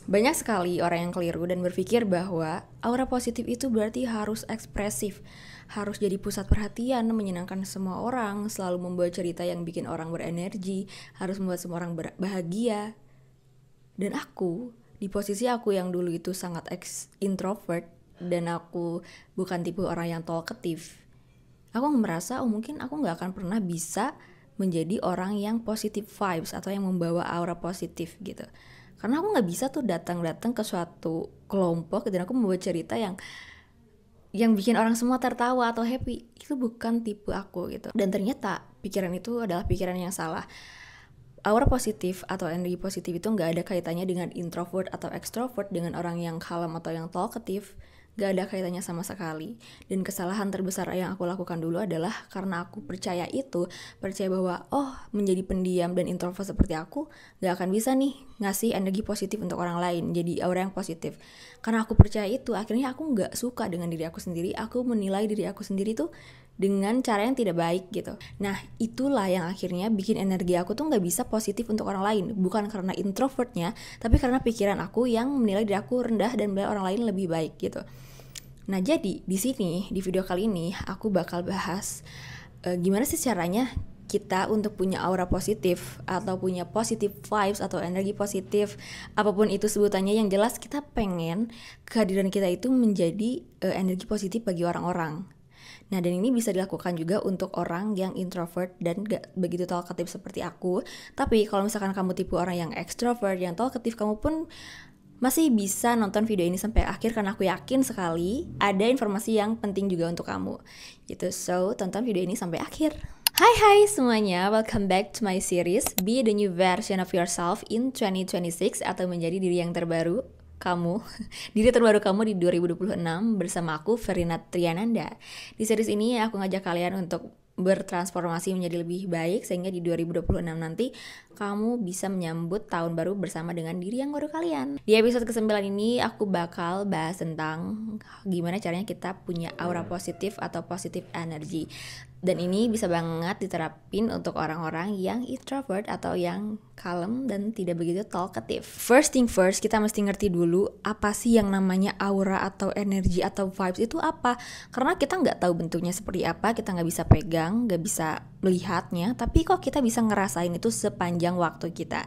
Banyak sekali orang yang keliru dan berpikir bahwa aura positif itu berarti harus ekspresif, harus jadi pusat perhatian, menyenangkan semua orang, selalu membawa cerita yang bikin orang berenergi, harus membuat semua orang bahagia. Dan aku, di posisi aku yang dulu itu sangat introvert, dan aku bukan tipe orang yang talkative, aku merasa mungkin aku gak akan pernah bisa menjadi orang yang positive vibes atau yang membawa aura positif gitu. Karena aku gak bisa tuh datang-datang ke suatu kelompok dan aku membawa cerita yang bikin orang semua tertawa atau happy. Itu bukan tipe aku gitu. Dan ternyata pikiran itu adalah pikiran yang salah. Aura positif atau energi positif itu gak ada kaitannya dengan introvert atau extrovert, dengan orang yang kalem atau yang talkative. Gak ada kaitannya sama sekali. Dan kesalahan terbesar yang aku lakukan dulu adalah karena aku percaya bahwa menjadi pendiam dan introvert seperti aku gak akan bisa nih ngasih energi positif untuk orang lain, jadi aura yang positif. Karena aku percaya itu, akhirnya aku gak suka dengan diri aku sendiri. Aku menilai diri aku sendiri tuh dengan cara yang tidak baik gitu. Nah, itulah yang akhirnya bikin energi aku tuh gak bisa positif untuk orang lain. Bukan karena introvertnya, tapi karena pikiran aku yang menilai diri aku rendah dan menilai orang lain lebih baik gitu. Nah, jadi di sini, di video kali ini aku bakal bahas gimana sih caranya kita untuk punya aura positif atau punya positive vibes atau energi positif, apapun itu sebutannya. Yang jelas kita pengen kehadiran kita itu menjadi energi positif bagi orang-orang. Nah, dan ini bisa dilakukan juga untuk orang yang introvert dan gak begitu talkative seperti aku. Tapi kalau misalkan kamu tipe orang yang extrovert, yang talkative, kamu pun masih bisa nonton video ini sampai akhir karena aku yakin sekali ada informasi yang penting juga untuk kamu gitu. So, tonton video ini sampai akhir. Hai semuanya, welcome back to my series Be the New Version of Yourself in 2026 atau menjadi diri yang terbaru kamu, diri terbaru kamu di 2026 bersama aku Verina Triananda. Di series ini aku ngajak kalian untuk bertransformasi menjadi lebih baik sehingga di 2026 nanti kamu bisa menyambut tahun baru bersama dengan diri yang baru kalian. Di episode ke-9 ini aku bakal bahas tentang gimana caranya kita punya aura positif atau positive energy. Dan ini bisa banget diterapin untuk orang-orang yang introvert atau yang kalem dan tidak begitu talkative. First thing first, kita mesti ngerti dulu apa sih yang namanya aura atau energi atau vibes itu apa. Karena kita nggak tahu bentuknya seperti apa, kita nggak bisa pegang, nggak bisa melihatnya, tapi kok kita bisa ngerasain itu sepanjang waktu kita.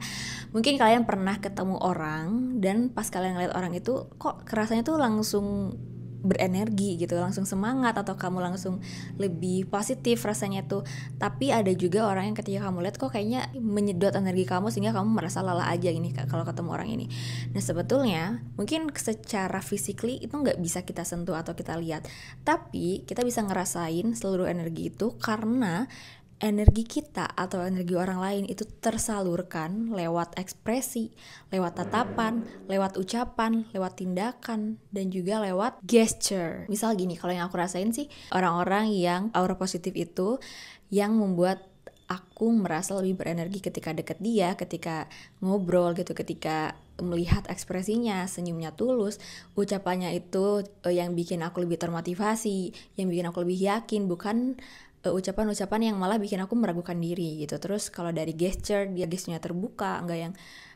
Mungkin kalian pernah ketemu orang dan pas kalian ngeliat orang itu kok kerasanya tuh langsung berenergi gitu, langsung semangat, atau kamu langsung lebih positif rasanya tuh. Tapi ada juga orang yang ketika kamu lihat kok kayaknya menyedot energi kamu sehingga kamu merasa lelah aja gini kalau ketemu orang ini. Nah, sebetulnya mungkin secara physically itu nggak bisa kita sentuh atau kita lihat, tapi kita bisa ngerasain seluruh energi itu karena energi kita atau energi orang lain itu tersalurkan lewat ekspresi, lewat tatapan, lewat ucapan, lewat tindakan, dan juga lewat gesture. Misal gini, kalau yang aku rasain sih, orang-orang yang aura positif itu yang membuat aku merasa lebih berenergi ketika deket dia, ketika ngobrol gitu, ketika melihat ekspresinya, senyumnya tulus, ucapannya itu yang bikin aku lebih termotivasi, yang bikin aku lebih yakin, bukan ucapan-ucapan yang malah bikin aku meragukan diri gitu. Terus kalau dari gesture, dia gesturnya terbuka, enggak yang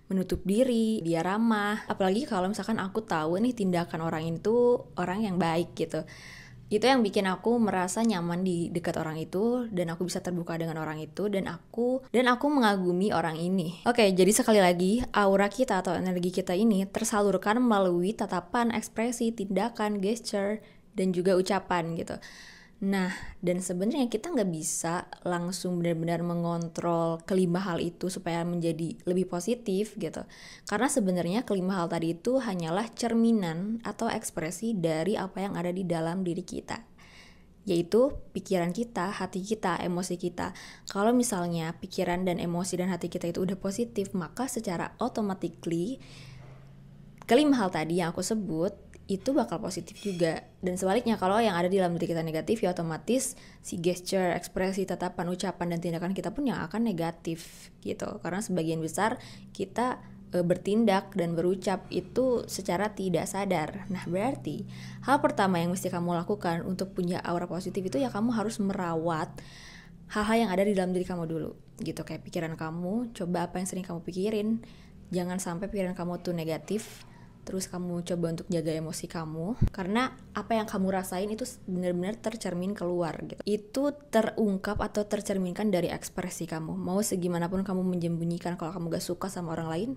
menutup diri, dia ramah. Apalagi kalau misalkan aku tahu nih tindakan orang itu orang yang baik gitu. Itu yang bikin aku merasa nyaman di dekat orang itu, dan aku bisa terbuka dengan orang itu, dan aku mengagumi orang ini. Oke, jadi sekali lagi, aura kita atau energi kita ini tersalurkan melalui tatapan, ekspresi, tindakan, gesture, dan juga ucapan gitu. Nah, dan sebenarnya kita nggak bisa langsung benar-benar mengontrol kelima hal itu supaya menjadi lebih positif gitu. Karena sebenarnya kelima hal tadi itu hanyalah cerminan atau ekspresi dari apa yang ada di dalam diri kita, yaitu pikiran kita, hati kita, emosi kita. Kalau misalnya pikiran dan emosi dan hati kita itu udah positif, maka secara automatically kelima hal tadi yang aku sebut itu bakal positif juga. Dan sebaliknya, kalau yang ada di dalam diri kita negatif, ya otomatis si gesture, ekspresi, tatapan, ucapan, dan tindakan kita pun yang akan negatif gitu. Karena sebagian besar kita bertindak dan berucap itu secara tidak sadar. Nah, berarti hal pertama yang mesti kamu lakukan untuk punya aura positif itu ya kamu harus merawat hal-hal yang ada di dalam diri kamu dulu gitu. Kayak pikiran kamu, coba apa yang sering kamu pikirin. Jangan sampai pikiran kamu tuh negatif, Terus kamu coba untuk jaga emosi kamu, karena apa yang kamu rasain itu benar-benar tercermin keluar gitu. Itu terungkap atau tercerminkan dari ekspresi kamu. Mau segimanapun kamu menyembunyikan kalau kamu gak suka sama orang lain,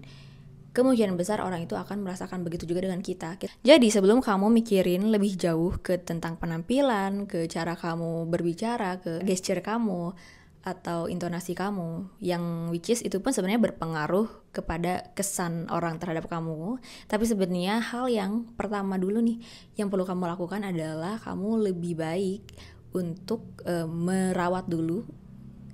kemungkinan besar orang itu akan merasakan begitu juga dengan kita. Jadi sebelum kamu mikirin lebih jauh ke tentang penampilan, ke cara kamu berbicara, ke gesture kamu, atau intonasi kamu, yang which is itu pun sebenarnya berpengaruh kepada kesan orang terhadap kamu. Tapi sebenarnya hal yang pertama dulu nih yang perlu kamu lakukan adalah kamu lebih baik untuk merawat dulu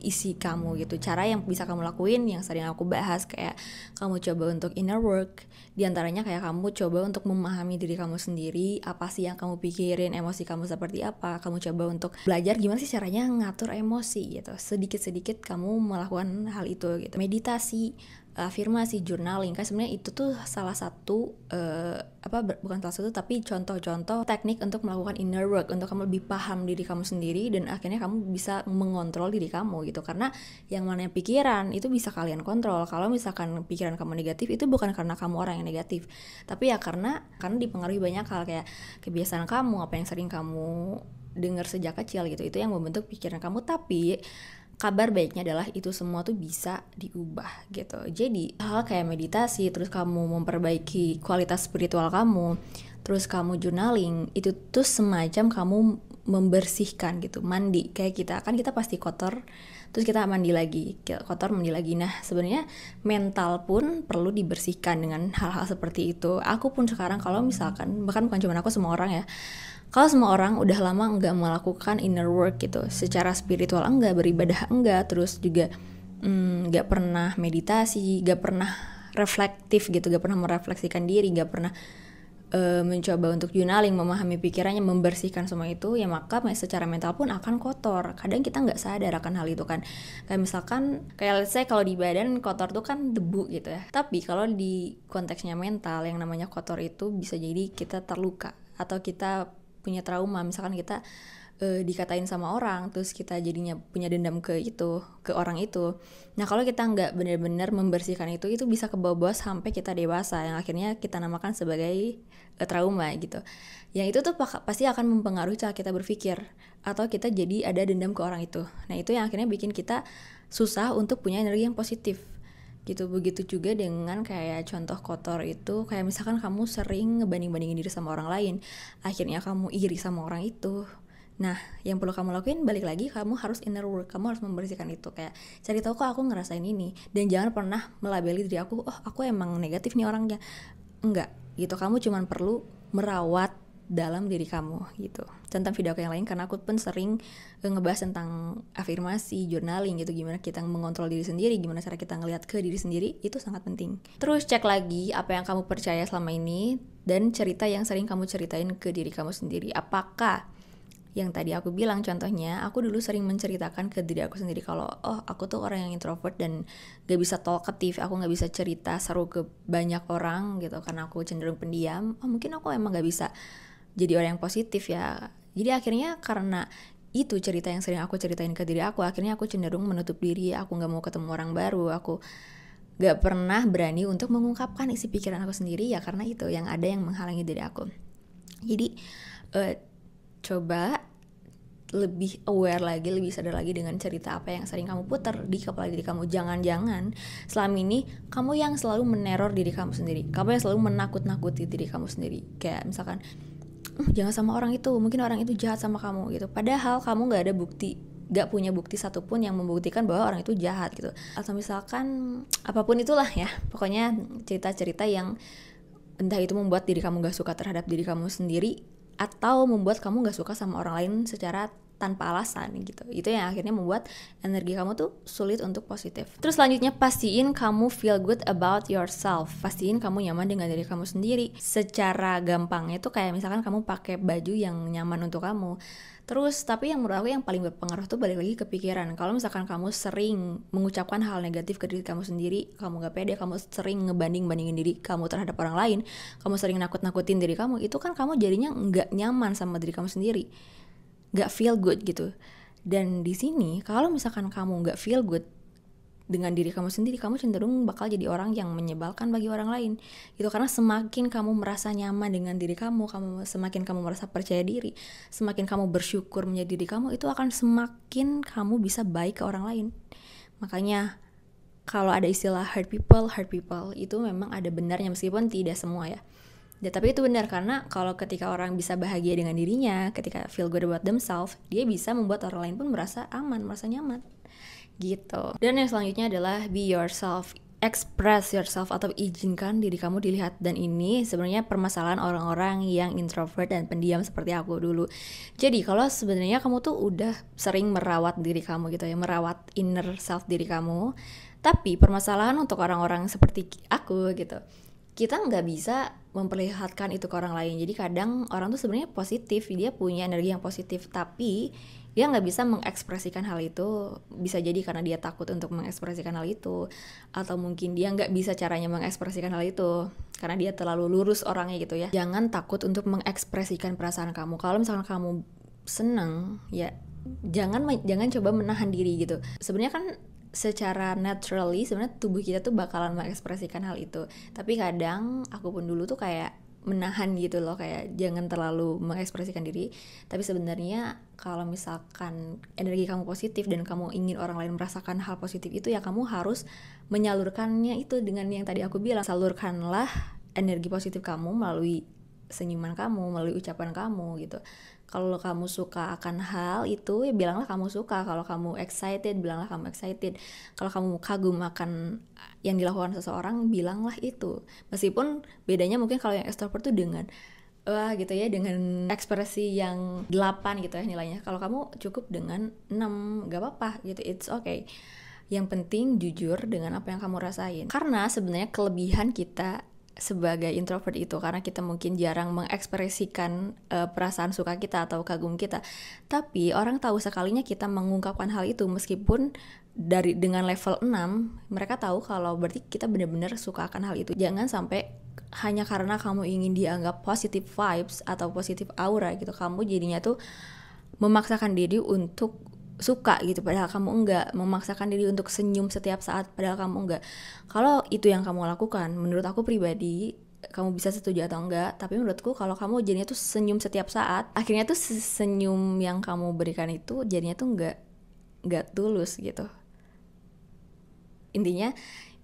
isi kamu gitu. Cara yang bisa kamu lakuin yang sering aku bahas, kayak kamu coba untuk inner work, diantaranya kayak kamu coba untuk memahami diri kamu sendiri, apa sih yang kamu pikirin, emosi kamu seperti apa. Kamu coba untuk belajar gimana sih caranya ngatur emosi gitu. Sedikit-sedikit kamu melakukan hal itu gitu. Meditasi, afirmasi, journaling, kan sebenarnya itu tuh salah satu bukan salah satu tapi contoh-contoh teknik untuk melakukan inner work, untuk kamu lebih paham diri kamu sendiri dan akhirnya kamu bisa mengontrol diri kamu gitu. Karena yang namanya pikiran itu bisa kalian kontrol. Kalau misalkan pikiran kamu negatif, itu bukan karena kamu orang yang negatif, tapi ya karena dipengaruhi banyak hal, kayak kebiasaan kamu, apa yang sering kamu dengar sejak kecil gitu, itu yang membentuk pikiran kamu. Tapi kabar baiknya adalah itu semua tuh bisa diubah gitu. Jadi hal kayak meditasi, terus kamu memperbaiki kualitas spiritual kamu, terus kamu journaling, itu tuh semacam kamu membersihkan gitu. Mandi, kayak kita pasti kotor, terus kita mandi lagi, kotor mandi lagi. Nah sebenarnya mental pun perlu dibersihkan dengan hal-hal seperti itu. Aku pun sekarang kalau misalkan, bahkan bukan cuma aku, semua orang ya, kalau semua orang udah lama nggak melakukan inner work gitu, secara spiritual enggak, beribadah enggak, terus juga nggak pernah meditasi, nggak pernah reflektif gitu, nggak pernah merefleksikan diri, nggak pernah mencoba untuk journaling, memahami pikirannya, membersihkan semua itu, ya maka secara mental pun akan kotor. Kadang kita nggak sadar akan hal itu kan. Kayak misalkan, kayak let's say kalau di badan kotor tuh kan debu gitu ya. Tapi kalau di konteksnya mental, yang namanya kotor itu bisa jadi kita terluka atau kita punya trauma. Misalkan kita dikatain sama orang, terus kita jadinya punya dendam ke orang itu. Nah kalau kita nggak benar-benar membersihkan itu bisa kebawa-bawa sampai kita dewasa, yang akhirnya kita namakan sebagai trauma gitu. Yang itu tuh pasti akan mempengaruhi cara kita berpikir, atau kita jadi ada dendam ke orang itu. Nah itu yang akhirnya bikin kita susah untuk punya energi yang positif gitu. Begitu juga dengan kayak contoh kotor itu, kayak misalkan kamu sering ngebanding-bandingin diri sama orang lain, akhirnya kamu iri sama orang itu. Nah yang perlu kamu lakuin, balik lagi, kamu harus inner work, kamu harus membersihkan itu, kayak cari tahu kok aku ngerasain ini. Dan jangan pernah melabeli diri aku, oh aku emang negatif nih orangnya, enggak gitu. Kamu cuman perlu merawat dalam diri kamu gitu. Tentang video aku yang lain, karena aku pun sering ngebahas tentang afirmasi, journaling gitu, gimana kita mengontrol diri sendiri, gimana cara kita ngelihat ke diri sendiri, itu sangat penting. Terus cek lagi apa yang kamu percaya selama ini, dan cerita yang sering kamu ceritain ke diri kamu sendiri. Apakah yang tadi aku bilang, contohnya aku dulu sering menceritakan ke diri aku sendiri kalau aku tuh orang yang introvert dan gak bisa talkative, aku gak bisa cerita seru ke banyak orang gitu, karena aku cenderung pendiam. Mungkin aku emang gak bisa jadi orang yang positif ya. Jadi akhirnya karena itu cerita yang sering aku ceritain ke diri aku, akhirnya aku cenderung menutup diri, aku gak mau ketemu orang baru, aku gak pernah berani untuk mengungkapkan isi pikiran aku sendiri, ya karena itu yang ada yang menghalangi diri aku. Jadi coba lebih aware lagi, lebih sadar lagi dengan cerita apa yang sering kamu putar di kepala diri kamu. Jangan-jangan selama ini kamu yang selalu meneror diri kamu sendiri, kamu yang selalu menakut-nakuti diri kamu sendiri. Kayak misalkan, jangan sama orang itu, mungkin orang itu jahat sama kamu gitu. Padahal kamu gak punya bukti satupun yang membuktikan bahwa orang itu jahat gitu. Atau misalkan apapun itulah ya, pokoknya cerita-cerita yang entah itu membuat diri kamu gak suka terhadap diri kamu sendiri, atau membuat kamu gak suka sama orang lain secara tanpa alasan gitu. Itu yang akhirnya membuat energi kamu tuh sulit untuk positif. Terus selanjutnya, pastiin kamu feel good about yourself. Pastiin kamu nyaman dengan diri kamu sendiri. Secara gampangnya itu kayak misalkan kamu pakai baju yang nyaman untuk kamu. Terus tapi yang menurut aku yang paling berpengaruh tuh balik lagi ke pikiran. Kalau misalkan kamu sering mengucapkan hal negatif ke diri kamu sendiri, kamu gak pede, kamu sering ngebanding-bandingin diri kamu terhadap orang lain, kamu sering nakut-nakutin diri kamu, itu kan kamu jadinya gak nyaman sama diri kamu sendiri, gak feel good gitu. Dan di sini kalau misalkan kamu gak feel good, dengan diri kamu sendiri, kamu cenderung bakal jadi orang yang menyebalkan bagi orang lain. Itu karena semakin kamu merasa nyaman dengan diri kamu, semakin kamu merasa percaya diri, semakin kamu bersyukur menjadi diri kamu, itu akan semakin kamu bisa baik ke orang lain. Makanya kalau ada istilah hurt people itu memang ada benarnya, meskipun tidak semua ya. Ya, tapi itu benar, karena kalau ketika orang bisa bahagia dengan dirinya, ketika feel good about themselves, dia bisa membuat orang lain pun merasa aman, merasa nyaman gitu. Dan yang selanjutnya adalah be yourself, express yourself atau izinkan diri kamu dilihat. Dan ini sebenarnya permasalahan orang-orang yang introvert dan pendiam seperti aku dulu. Jadi kalau sebenarnya kamu tuh udah sering merawat diri kamu gitu ya, merawat inner self diri kamu, tapi permasalahan untuk orang-orang seperti aku gitu, kita nggak bisa memperlihatkan itu ke orang lain. Jadi kadang orang tuh sebenarnya positif, dia punya energi yang positif, tapi dia nggak bisa mengekspresikan hal itu. Bisa jadi karena dia takut untuk mengekspresikan hal itu, atau mungkin dia nggak bisa caranya mengekspresikan hal itu karena dia terlalu lurus orangnya gitu ya. Jangan takut untuk mengekspresikan perasaan kamu. Kalau misalkan kamu seneng, ya jangan coba menahan diri gitu. Sebenarnya kan secara naturally sebenarnya tubuh kita tuh bakalan mengekspresikan hal itu, tapi kadang aku pun dulu tuh kayak menahan gitu loh, kayak jangan terlalu mengekspresikan diri. Tapi sebenarnya kalau misalkan energi kamu positif dan kamu ingin orang lain merasakan hal positif itu, ya kamu harus menyalurkannya itu dengan yang tadi aku bilang. Salurkanlah energi positif kamu melalui senyuman kamu, melalui ucapan kamu gitu. Kalau kamu suka akan hal itu, ya bilanglah kamu suka. Kalau kamu excited, bilanglah kamu excited. Kalau kamu kagum akan yang dilakukan seseorang, bilanglah itu. Meskipun bedanya mungkin kalau yang extrovert tuh dengan gitu ya, dengan ekspresi yang 8 gitu ya nilainya. Kalau kamu cukup dengan 6, gak apa-apa gitu, it's okay. Yang penting jujur dengan apa yang kamu rasain. Karena sebenarnya kelebihan kita sebagai introvert itu karena kita mungkin jarang mengekspresikan perasaan suka kita atau kagum kita. Tapi orang tahu sekalinya kita mengungkapkan hal itu, meskipun dengan level 6, mereka tahu kalau berarti kita benar-benar suka akan hal itu. Jangan sampai hanya karena kamu ingin dianggap positive vibes atau positive aura gitu, kamu jadinya tuh memaksakan diri untuk suka gitu, padahal kamu enggak, memaksakan diri untuk senyum setiap saat padahal kamu enggak. Kalau itu yang kamu lakukan, menurut aku pribadi, kamu bisa setuju atau enggak, tapi menurutku kalau kamu jadinya tuh senyum setiap saat, akhirnya tuh senyum yang kamu berikan itu jadinya tuh enggak tulus gitu. Intinya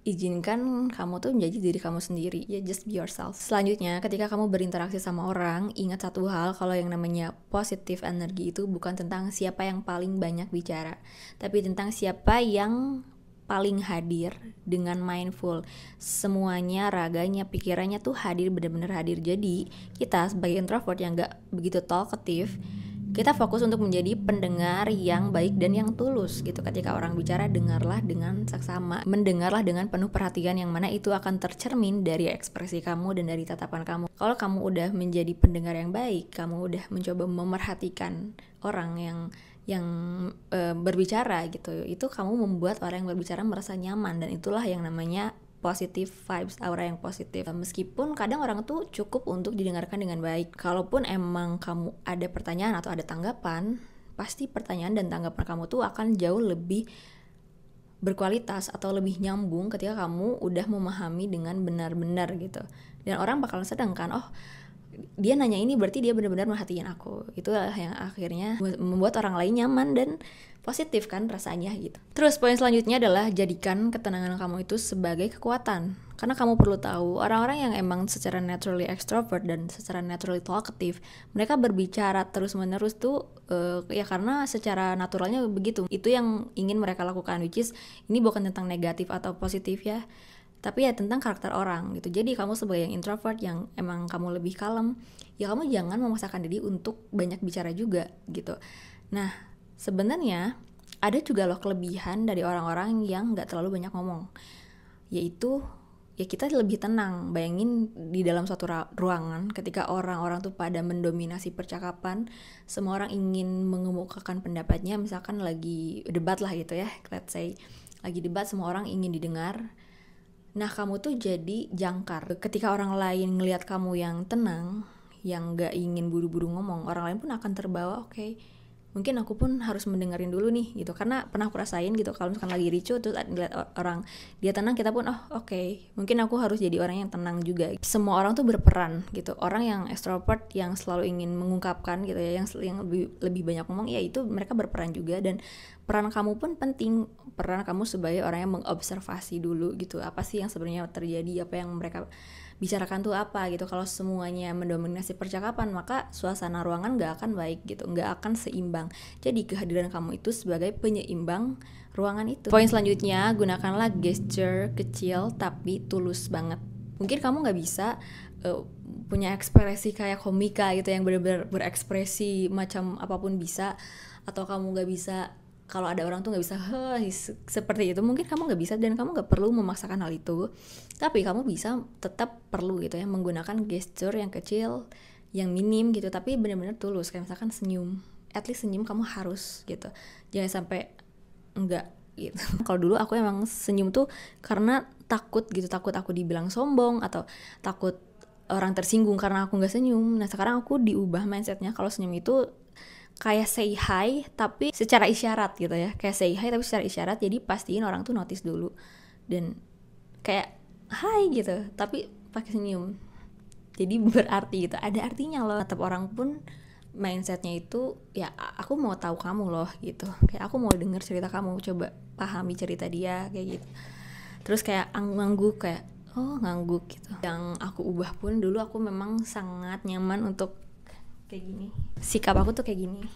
izinkan kamu tuh menjadi diri kamu sendiri, ya just be yourself. Selanjutnya, ketika kamu berinteraksi sama orang, ingat satu hal, kalau yang namanya positive energy itu bukan tentang siapa yang paling banyak bicara, tapi tentang siapa yang paling hadir dengan mindful. Semuanya, raganya, pikirannya tuh hadir, benar-benar hadir. Jadi kita sebagai introvert yang gak begitu talkative, kita fokus untuk menjadi pendengar yang baik dan yang tulus gitu. Ketika orang bicara, dengarlah dengan saksama, mendengarlah dengan penuh perhatian, yang mana itu akan tercermin dari ekspresi kamu dan dari tatapan kamu. Kalau kamu udah menjadi pendengar yang baik, kamu udah mencoba memerhatikan orang yang berbicara gitu, itu kamu membuat orang yang berbicara merasa nyaman, dan itulah yang namanya positive vibes, aura yang positif. Meskipun kadang orang tuh cukup untuk didengarkan dengan baik. Kalaupun emang kamu ada pertanyaan atau ada tanggapan, pasti pertanyaan dan tanggapan kamu tuh akan jauh lebih berkualitas atau lebih nyambung ketika kamu udah memahami dengan benar-benar gitu. Dan orang bakalan sedang kan, oh dia nanya ini berarti dia benar-benar merhatiin aku. Itu yang akhirnya membuat orang lain nyaman dan positif kan rasanya gitu. Terus poin selanjutnya adalah jadikan ketenangan kamu itu sebagai kekuatan. Karena kamu perlu tahu, orang-orang yang emang secara naturally extrovert dan secara naturally talkative, mereka berbicara terus-menerus tuh ya karena secara naturalnya begitu. Itu yang ingin mereka lakukan, which is ini bukan tentang negatif atau positif ya, tapi ya tentang karakter orang gitu. Jadi kamu sebagai yang introvert yang emang kamu lebih kalem, ya kamu jangan memaksakan diri untuk banyak bicara juga gitu. Nah, sebenarnya ada juga loh kelebihan dari orang-orang yang gak terlalu banyak ngomong, yaitu ya kita lebih tenang. Bayangin di dalam suatu ruangan ketika orang-orang tuh pada mendominasi percakapan, semua orang ingin mengemukakan pendapatnya, misalkan lagi debat lah gitu ya, let's say lagi debat, semua orang ingin didengar. Nah kamu tuh jadi jangkar. Ketika orang lain ngelihat kamu yang tenang, yang gak ingin buru-buru ngomong, orang lain pun akan terbawa, oke, mungkin aku pun harus mendengarin dulu nih gitu, karena pernah aku rasain gitu, kalau misalkan lagi ricu terus ngeliat orang dia tenang, kita pun oke, mungkin aku harus jadi orang yang tenang juga. Semua orang tuh berperan gitu. Orang yang extrovert yang selalu ingin mengungkapkan gitu ya, yang lebih banyak ngomong, ya itu mereka berperan juga, dan peran kamu pun penting. Peran kamu sebagai orang yang mengobservasi dulu gitu, apa sih yang sebenarnya terjadi, apa yang mereka bicarakan tuh apa gitu. Kalau semuanya mendominasi percakapan, maka suasana ruangan gak akan baik gitu, gak akan seimbang. Jadi kehadiran kamu itu sebagai penyeimbang ruangan itu. Poin selanjutnya, gunakanlah gesture kecil tapi tulus banget. Mungkin kamu gak bisa punya ekspresi kayak komika gitu, yang benar-benar berekspresi macam apapun bisa, atau kamu gak bisa, kalau ada orang tuh gak bisa seperti itu, mungkin kamu gak bisa, dan kamu gak perlu memaksakan hal itu. Tapi kamu bisa tetap perlu gitu ya, menggunakan gesture yang kecil, yang minim gitu, tapi benar-benar tulus. Kayak misalkan senyum, at least senyum kamu harus gitu, jangan sampai enggak gitu. Kalau dulu aku emang senyum tuh karena takut gitu, takut aku dibilang sombong, atau takut orang tersinggung karena aku gak senyum. Nah sekarang aku diubah mindsetnya, kalau senyum itu kayak say hi tapi secara isyarat gitu ya, kayak say hi tapi secara isyarat. Jadi pastiin orang tuh notice dulu, dan kayak hai gitu tapi pakai senyum, jadi berarti gitu, ada artinya loh. Tetap orang pun mindsetnya itu ya, aku mau tahu kamu loh gitu, kayak aku mau denger cerita kamu, coba pahami cerita dia kayak gitu. Terus kayak ngangguk, kayak ngangguk gitu. Yang aku ubah pun, dulu aku memang sangat nyaman untuk kayak gini, sikap aku tuh kayak gini.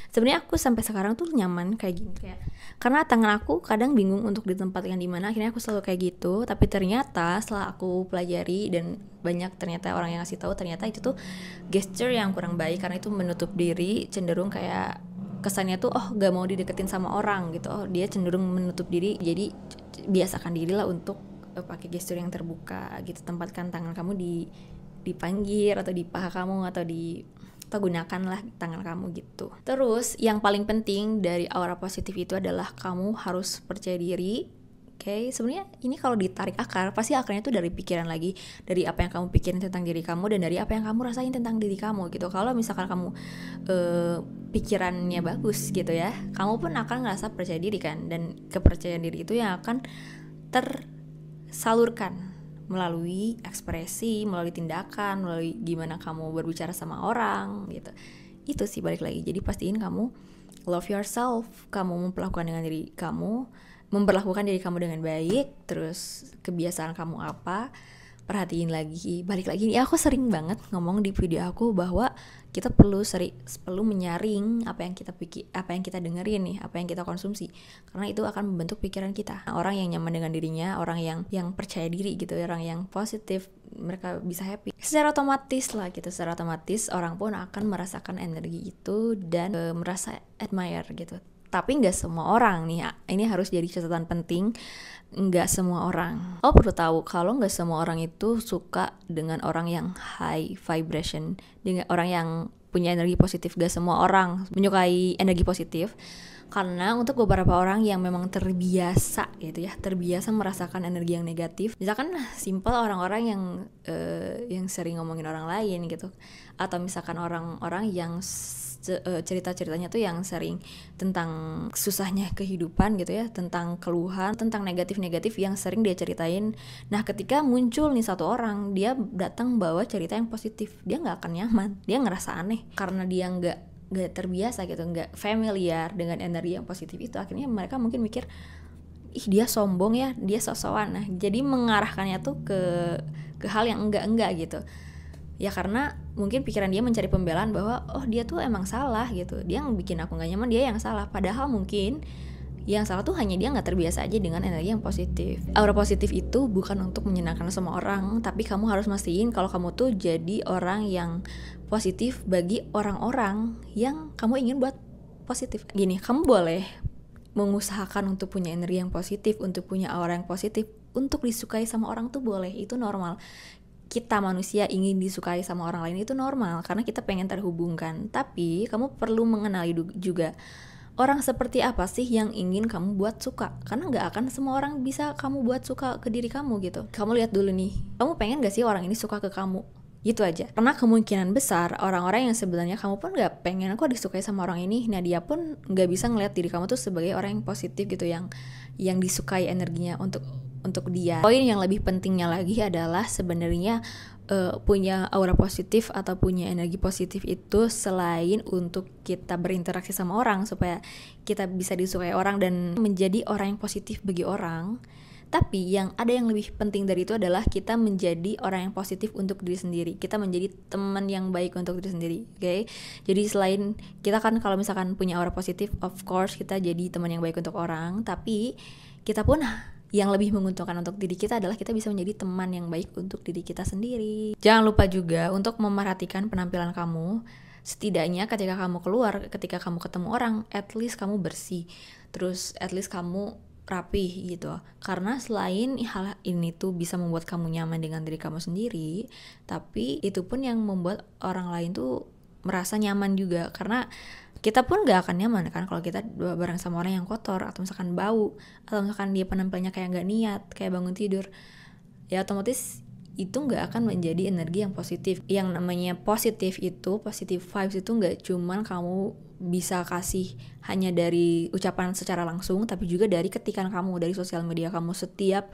Sebenarnya aku sampai sekarang tuh nyaman kayak gini, kayak karena tangan aku kadang bingung untuk ditempatkan di mana, akhirnya aku selalu kayak gitu. Tapi ternyata setelah aku pelajari dan banyak ternyata orang yang ngasih tahu, ternyata itu tuh gesture yang kurang baik, karena itu menutup diri, cenderung kayak kesannya tuh gak mau dideketin sama orang gitu, dia cenderung menutup diri. Jadi biasakan dirilah untuk pakai gesture yang terbuka gitu. Tempatkan tangan kamu di pinggir atau di paha kamu, atau gunakanlah tangan kamu gitu. Terus yang paling penting dari aura positif itu adalah kamu harus percaya diri. Oke, sebenarnya ini kalau ditarik akar, pasti akarnya itu dari pikiran lagi, dari apa yang kamu pikirin tentang diri kamu, dan dari apa yang kamu rasain tentang diri kamu gitu. Kalau misalkan kamu pikirannya bagus gitu ya, kamu pun akan ngerasa percaya diri kan, dan kepercayaan diri itu yang akan tersalurkan melalui ekspresi, melalui tindakan, melalui gimana kamu berbicara sama orang gitu. Itu sih balik lagi. Jadi pastiin kamu love yourself, kamu memperlakukan diri kamu dengan baik. Terus kebiasaan kamu apa, perhatiin lagi. Balik lagi, aku sering banget ngomong di video aku bahwa kita perlu menyaring apa yang kita pikir, apa yang kita dengerin nih, apa yang kita konsumsi, karena itu akan membentuk pikiran kita. Orang yang nyaman dengan dirinya, orang yang percaya diri gitu, orang yang positif, mereka bisa happy secara otomatis lah gitu. Secara otomatis orang pun akan merasakan energi itu dan merasa admire gitu. Tapi nggak semua orang nih, ini harus jadi catatan penting. Nggak semua orang. Perlu tahu kalau nggak semua orang itu suka dengan orang yang high vibration, dengan orang yang punya energi positif. Nggak semua orang menyukai energi positif, karena untuk beberapa orang yang memang terbiasa gitu ya, terbiasa merasakan energi yang negatif. Misalkan simple orang-orang yang sering ngomongin orang lain gitu, atau misalkan orang-orang yang cerita-ceritanya tuh yang sering tentang susahnya kehidupan gitu ya, tentang keluhan, tentang negatif-negatif yang sering dia ceritain. Nah ketika muncul nih satu orang, dia datang bawa cerita yang positif, dia nggak akan nyaman, dia ngerasa aneh, karena dia nggak terbiasa gitu, nggak familiar dengan energi yang positif itu. Akhirnya mereka mungkin mikir, ih dia sombong ya, dia sok-sokan. Nah jadi mengarahkannya tuh ke hal yang enggak gitu ya, karena mungkin pikiran dia mencari pembelaan bahwa dia tuh emang salah gitu, dia yang bikin aku gak nyaman, dia yang salah. Padahal mungkin yang salah tuh hanya dia gak terbiasa aja dengan energi yang positif. Aura positif itu bukan untuk menyenangkan semua orang, tapi kamu harus mastiin kalau kamu tuh jadi orang yang positif bagi orang-orang yang kamu ingin buat positif. Gini, kamu boleh mengusahakan untuk punya energi yang positif, untuk punya aura yang positif, untuk disukai sama orang tuh boleh, itu normal. Kita manusia ingin disukai sama orang lain itu normal, karena kita pengen terhubungkan. Tapi kamu perlu mengenali juga orang seperti apa sih yang ingin kamu buat suka, karena gak akan semua orang bisa kamu buat suka ke diri kamu gitu. Kamu lihat dulu nih, kamu pengen gak sih orang ini suka ke kamu Gitu aja. Karena kemungkinan besar orang-orang yang sebenarnya kamu pun gak pengen kok disukai sama orang ini, nah dia pun gak bisa ngeliat diri kamu tuh sebagai orang yang positif gitu, yang disukai energinya untuk dia. Poin yang lebih pentingnya lagi adalah sebenarnya punya aura positif atau punya energi positif itu selain untuk kita berinteraksi sama orang supaya kita bisa disukai orang dan menjadi orang yang positif bagi orang. Tapi yang lebih penting dari itu adalah kita menjadi orang yang positif untuk diri sendiri. Kita menjadi teman yang baik untuk diri sendiri, oke? Jadi selain kita kan kalau misalkan punya aura positif, of course kita jadi teman yang baik untuk orang. Tapi kita pun yang lebih menguntungkan untuk diri kita adalah kita bisa menjadi teman yang baik untuk diri kita sendiri. Jangan lupa juga untuk memerhatikan penampilan kamu. Setidaknya ketika kamu keluar, ketika kamu ketemu orang, at least kamu bersih. Terus at least kamu rapih gitu. Karena selain hal ini tuh bisa membuat kamu nyaman dengan diri kamu sendiri, tapi itu pun yang membuat orang lain tuh merasa nyaman juga. Karena kita pun gak akan nyaman kan kalau kita bareng sama orang yang kotor, atau misalkan bau, atau misalkan dia penampilannya kayak gak niat, kayak bangun tidur, ya otomatis itu gak akan menjadi energi yang positif. Yang namanya positif itu, positive vibes itu gak cuman kamu bisa kasih hanya dari ucapan secara langsung, tapi juga dari ketikan kamu, dari sosial media kamu. Setiap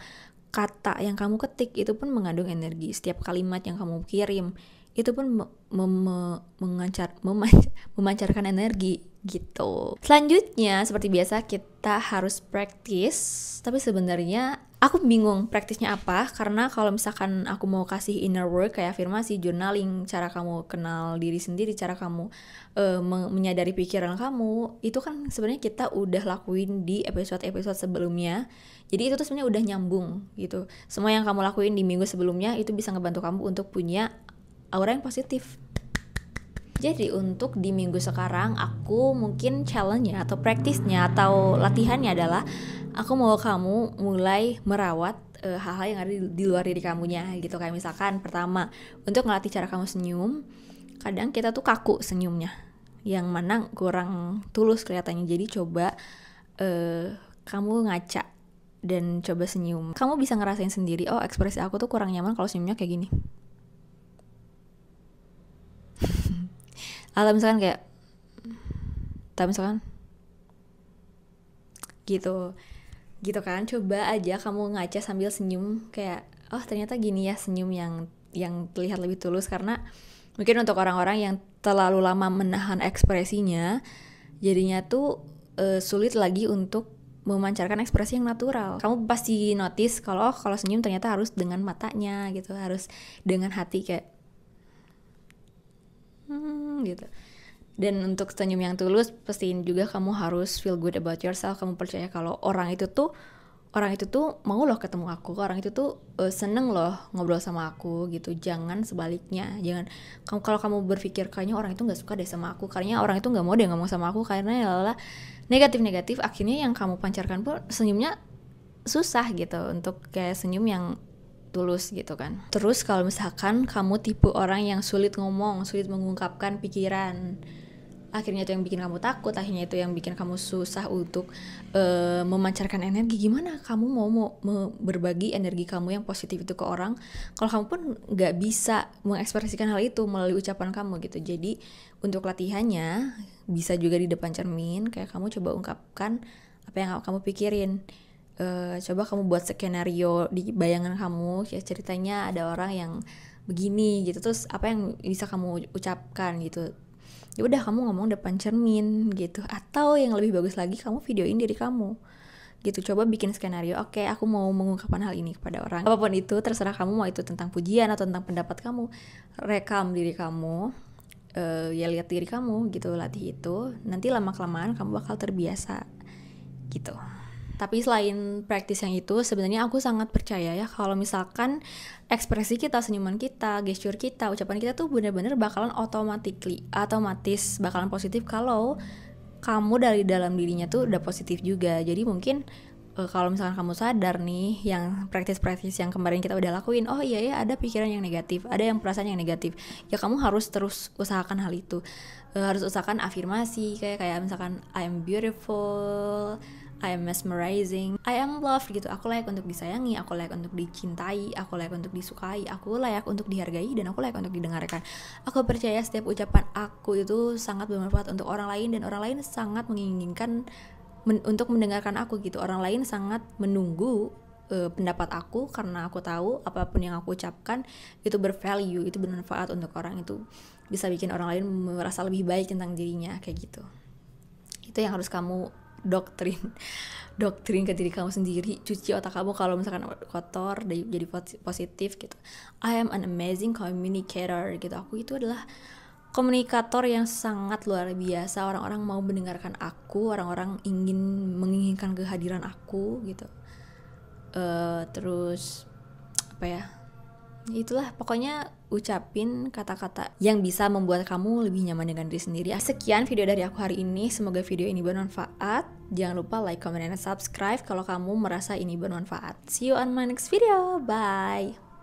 kata yang kamu ketik itu pun mengandung energi. Setiap kalimat yang kamu kirim itu pun memancarkan energi gitu. Selanjutnya seperti biasa kita harus practice, tapi sebenarnya aku bingung praktisnya apa, karena kalau misalkan aku mau kasih inner work kayak afirmasi, journaling, cara kamu kenal diri sendiri, cara kamu menyadari pikiran kamu, itu kan sebenarnya kita udah lakuin di episode-episode sebelumnya. Jadi itu tuh sebenarnya udah nyambung gitu. Semua yang kamu lakuin di minggu sebelumnya itu bisa ngebantu kamu untuk punya aura yang positif. Jadi untuk di minggu sekarang aku mungkin challenge-nya atau praktisnya atau latihannya adalah aku mau kamu mulai merawat hal-hal yang ada di luar diri kamunya gitu. Kayak misalkan pertama, untuk ngelatih cara kamu senyum. Kadang kita tuh kaku senyumnya, yang mana kurang tulus kelihatannya. Jadi coba kamu ngaca dan coba senyum. Kamu bisa ngerasain sendiri, oh ekspresi aku tuh kurang nyaman kalau senyumnya kayak gini. Atau misalkan kayak gitu kan, coba aja kamu ngaca sambil senyum kayak, oh ternyata gini ya senyum yang terlihat lebih tulus. Karena mungkin untuk orang-orang yang terlalu lama menahan ekspresinya, jadinya tuh sulit lagi untuk memancarkan ekspresi yang natural. Kamu pasti notice kalau senyum ternyata harus dengan matanya gitu, harus dengan hati kayak gitu. Dan untuk senyum yang tulus, pastiin juga kamu harus feel good about yourself. Kamu percaya kalau orang itu tuh mau loh ketemu aku, orang itu tuh seneng loh ngobrol sama aku gitu. Jangan sebaliknya. Jangan kalau kamu berpikir kayaknya orang itu nggak suka deh sama aku, kayaknya orang itu nggak mau deh ngomong sama aku, karena ya negatif, akhirnya yang kamu pancarkan pun senyumnya susah gitu untuk kayak senyum yang tulus gitu kan. Terus kalau misalkan kamu tipe orang yang sulit ngomong, sulit mengungkapkan pikiran, akhirnya itu yang bikin kamu takut, akhirnya itu yang bikin kamu susah untuk memancarkan energi. Gimana kamu mau berbagi energi kamu yang positif itu ke orang kalau kamu pun gak bisa mengekspresikan hal itu melalui ucapan kamu gitu. Jadi untuk latihannya bisa juga di depan cermin, kayak kamu coba ungkapkan apa yang kamu pikirin. Coba kamu buat skenario di bayangan kamu, ya ceritanya ada orang yang begini gitu, terus apa yang bisa kamu ucapkan gitu. Ya udah kamu ngomong depan cermin gitu, atau yang lebih bagus lagi kamu videoin diri kamu gitu. Coba bikin skenario, oke, aku mau mengungkapkan hal ini kepada orang, apapun itu terserah kamu, mau itu tentang pujian atau tentang pendapat kamu. Rekam diri kamu, ya lihat diri kamu gitu, latih itu. Nanti lama-kelamaan kamu bakal terbiasa gitu. Tapi selain praktis yang itu, sebenarnya aku sangat percaya ya kalau misalkan ekspresi kita, senyuman kita, gesture kita, ucapan kita tuh benar-benar bakalan otomatis bakalan positif kalau kamu dari dalam dirinya tuh udah positif juga. Jadi mungkin kalau misalkan kamu sadar nih, yang praktis-praktis yang kemarin kita udah lakuin, oh iya ya ada pikiran yang negatif, ada yang perasaan yang negatif, ya kamu harus terus usahakan hal itu. Harus usahakan afirmasi kayak misalkan I'm beautiful, I am mesmerizing, I am loved gitu. Aku layak untuk disayangi, aku layak untuk dicintai, aku layak untuk disukai, aku layak untuk dihargai, dan aku layak untuk didengarkan. Aku percaya setiap ucapan aku itu sangat bermanfaat untuk orang lain, dan orang lain sangat menginginkan untuk mendengarkan aku gitu. Orang lain sangat menunggu pendapat aku, karena aku tahu apapun yang aku ucapkan itu bervalue, itu bermanfaat untuk orang, itu bisa bikin orang lain merasa lebih baik tentang dirinya, kayak gitu. Itu yang harus kamu doktrin ke diri kamu sendiri. Cuci otak kamu kalau misalkan kotor, jadi positif gitu. I am an amazing communicator gitu. Aku itu adalah komunikator yang sangat luar biasa. Orang-orang mau mendengarkan aku, orang-orang menginginkan kehadiran aku gitu. Terus apa ya, itulah pokoknya ucapin kata-kata yang bisa membuat kamu lebih nyaman dengan diri sendiri. Sekian video dari aku hari ini, semoga video ini bermanfaat. Jangan lupa like, comment, dan subscribe kalau kamu merasa ini bermanfaat. See you on my next video, bye.